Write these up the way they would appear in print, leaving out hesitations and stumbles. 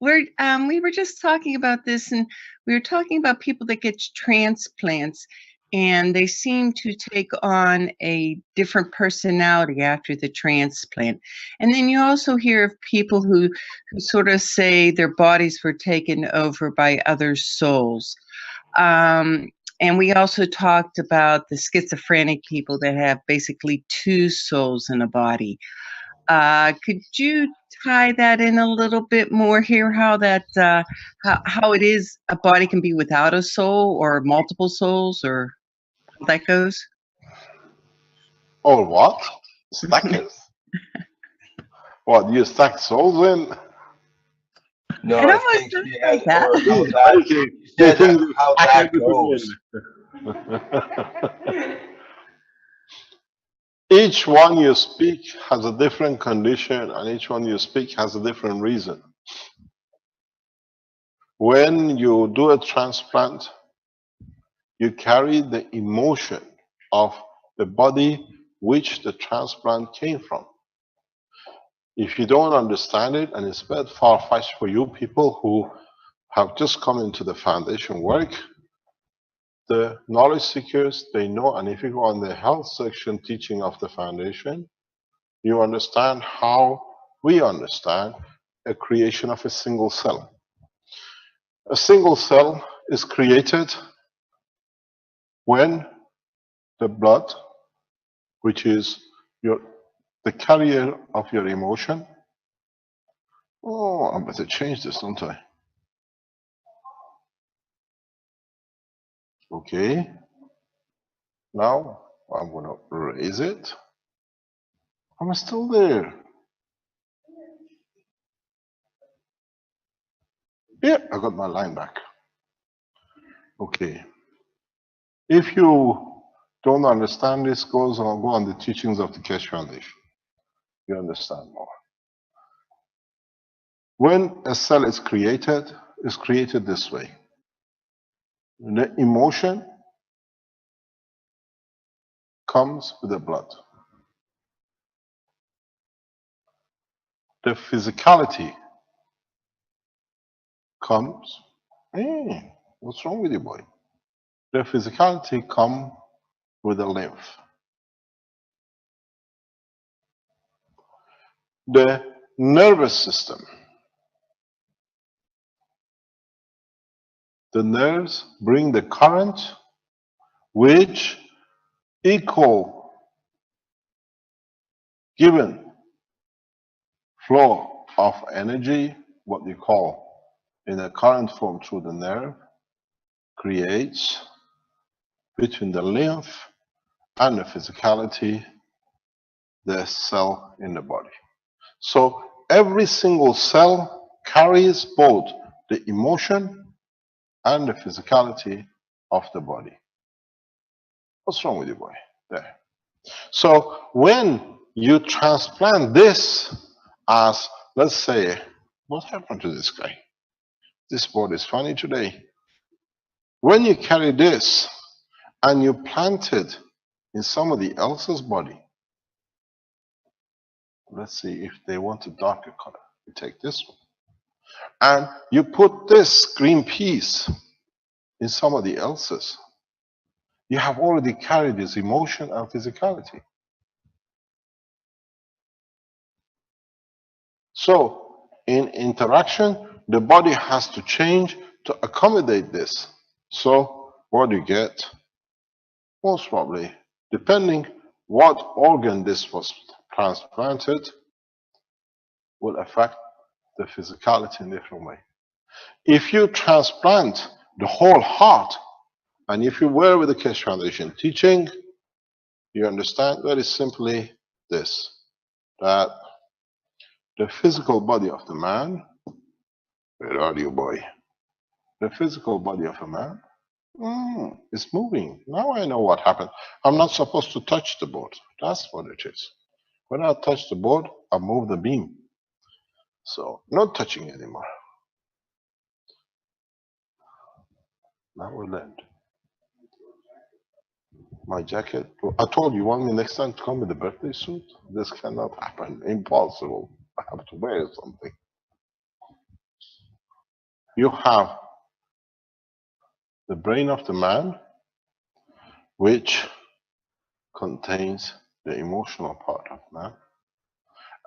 we were just talking about this, and we were talking about people that get transplants, and they seem to take on a different personality after the transplant. And then you also hear of people who sort of say their bodies were taken over by other souls. And we also talked about the schizophrenic people that have basically two souls in a body. Could you tie that in a little bit more here? How that how it is a body can be without a soul or multiple souls, or how that goes? Or what? Stackers? What, you stack souls in? No, It I almost think sounds she like had, that. or how You that, think she said you how stack that everything goes. in. Each one you speak has a different condition, and each one you speak has a different reason. When you do a transplant, you carry the emotion of the body which the transplant came from. If you don't understand it, and it's a bit far-fetched for you people who have just come into the foundation work, the knowledge seekers, they know, and if you go on the health section teaching of the foundation, you understand how we understand a creation of a single cell. A single cell is created when the blood, which is the carrier of your emotion. Oh, I better change this, don't I? Okay. Now I'm going to raise it. I'm still there. Yeah, I got my line back. Okay. If you don't understand this, go on the teachings of the Keshe Foundation. You understand more. When a cell is created, it's created this way. The emotion comes with the blood. The physicality comes. Hey, what's wrong with you, boy? The physicality comes with the lymph. The nervous system. The nerves bring the current which equal given flow of energy, what you call in a current form through the nerve, creates between the lymph and the physicality the cell in the body. So every single cell carries both the emotion and the physicality of the body. What's wrong with you, boy? There. So when you transplant this as, let's say, what happened to this guy? This board is funny today. When you carry this and you plant it in somebody else's body, let's see if they want a darker color. You take this one. And you put this green piece in somebody else's. You have already carried this emotion and physicality. So in interaction, the body has to change to accommodate this. So what do you get? Most probably, depending what organ this was transplanted, will affect the physicality in a different way. If you transplant the whole heart, and if you were with the Keshe Foundation teaching, you understand very simply this, that the physical body of the man, where are you, boy? The physical body of a man is moving. Now I know what happened. I'm not supposed to touch the board. That's what it is. When I touch the board, I move the beam. So not touching anymore. Now we land. My jacket. I told you, want me next time to come with a birthday suit? This cannot happen. Impossible. I have to wear something. you have the brain of the man, which contains the emotional part of man,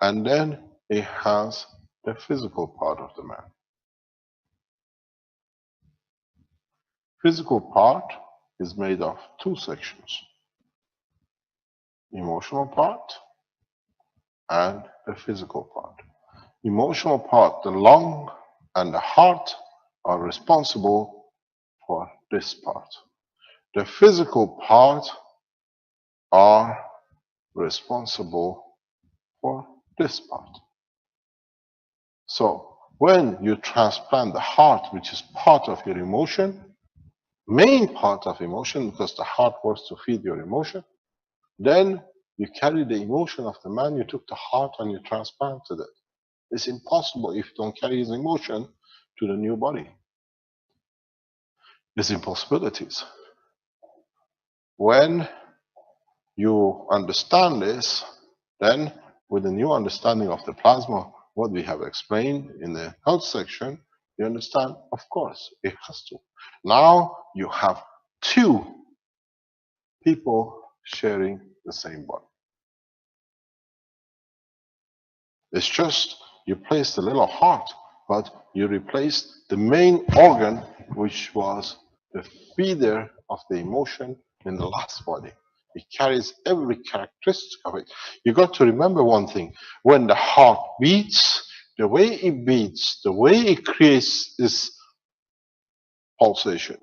and then it has the physical part of the man. Physical part is made of two sections: emotional part and the physical part. Emotional part, the lung and the heart, are responsible for this part. The physical part are responsible for this part. So when you transplant the heart, which is part of your emotion, main part of emotion, because the heart works to feed your emotion, then you carry the emotion of the man, you took the heart and you transplanted it. It's impossible if you don't carry his emotion to the new body. There's impossibilities. When you understand this, then with the new understanding of the plasma, what we have explained in the health section, you understand, of course, it has to. Now you have two people sharing the same body. It's just you place the little heart, but you replaced the main organ, which was the feeder of the emotion in the last body. It carries every characteristic of it. You got to remember one thing: when the heart beats, the way it beats, the way it creates this pulsation,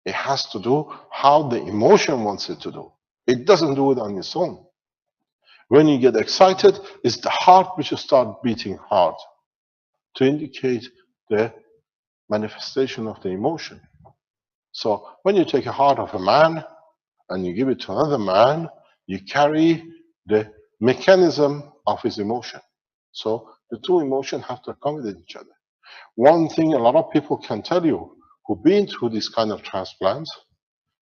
it has to do how the emotion wants it to do. It doesn't do it on its own. When you get excited, it's the heart which will start beating hard to indicate the manifestation of the emotion. So when you take a heart of a man and you give it to another man, you carry the mechanism of his emotion. So the two emotions have to accommodate each other. One thing a lot of people can tell you who've been through this kind of transplants,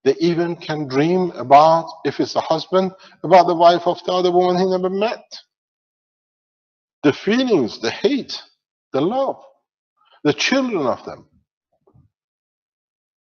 they even can dream about, if it's a husband, about the wife of the other woman he never met. The feelings, the hate, the love, the children of them.